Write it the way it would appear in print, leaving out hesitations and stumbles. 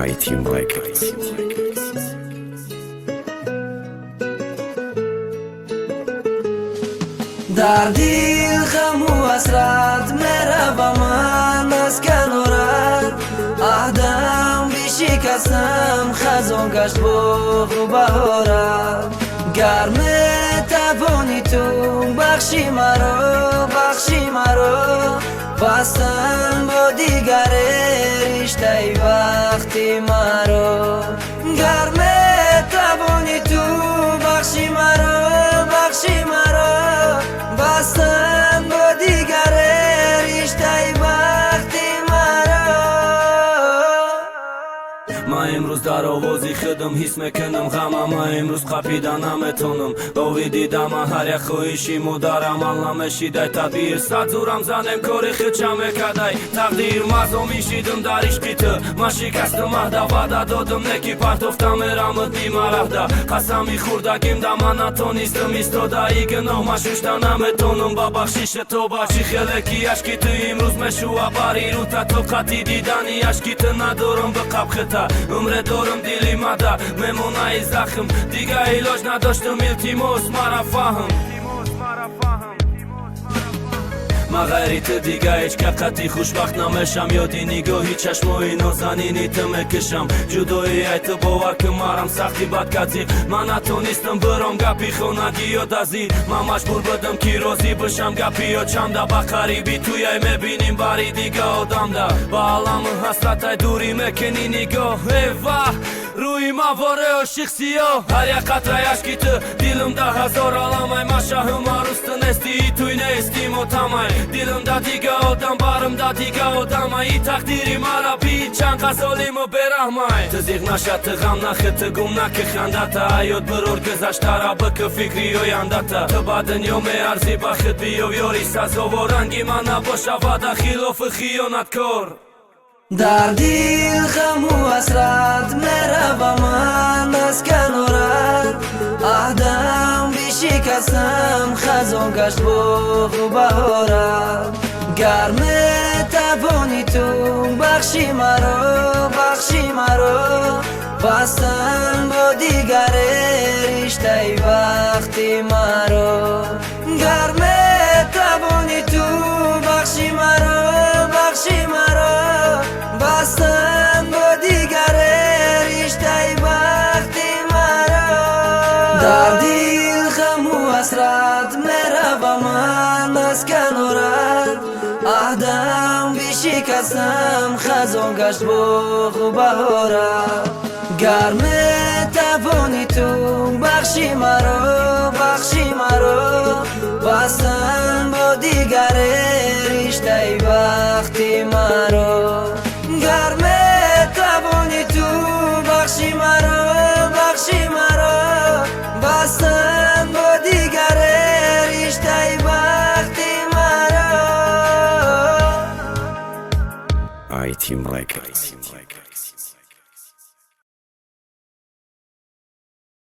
iTeam Records. در دل غم و حسرت میروم من از کنارت، عهدم بشکستم خزان گشت باغ و بهارت. گر میتوانی تو بخشی مرا بستن با دیگر رشته وقتی مرا. گر میتوانی تو بخشی مرا بستن با دیگر رشته وقتی مرا. من امروز در آوازی خودم حس میکنم غمم، من امروز قپیدن نمیتونم. باوی دیدم هر یک خواهشی مادرم علم شیده تدبیر صد زورم زنم کاری خودشم میکدی تقدیر مزا میشیدم در عشقی تو. من شکستم عهده وعده دادم نکی پرتفتم میرم بیمرهده قسمی خوردگیم ده من نتونستم ایستاده ای گناه من ششته نمیتونم با بخشش تو بچی خلکی اشکی تو امروز مشوه بری رو تا طاقتی دیدنی اشکی تو ندارم به قبخته عمر دارم دلی مده میمونه ای زخم دیگه علاج نداشتم التماس مرا فهم. من غیریت دیگه هیچ که قطعی خوشبخت نمیشم، یادی نگاهی چشمایی نازنینی تو میکشم. جدایی ای تو باور که مرم سختی بد کدی من نتونستم برام گپی خونگی یاد ازی. من مجبور بدم که راضی بشم گپی یا چمده به قریبی توی میبینیم بری دیگه آدم ده با علم حسرت ای دوری میکنی نگاه ای وح روی مواره عاشق سیاه. هر یک قطره اشکی تو دیلم ده هزار علم ای مشاهم عروست نستی توی نیستی مطمئن دیلم ده دیگه آدم برم ده دیگه آدم ای تقدیری مرا بی چند قصالیم و برحمه تزیق نشد غم نخط گم نکه خندت یاد برور گذشته را بکه فکری و یندت تو با دنیا می ارزی بخت بیا و یاری سزا و رنگی من نباشه و ده خلاف خیانت کار. در دل غم و حسرت میروم من از کنارت، عهدم بشکستم خزان گشت باغ و بهارت. گر میتوانی تو بخشی مرا بستن با دیگر رشته وقتی مرا. گر میتوانی تو بخشی مرا بستن با دیگر رشته وقتی مرا. در دل غم و حسرت میروم من از کنارت، عهدم بشکستم خزان گشت باغ و بهارت. گر میتوانی تو بخشی مرا بستن با دیگر رشته وقتی مرا. گر میتوانی تو بخشی مرا بستن با دیگر رشته وقتی مرا. iTeam Records.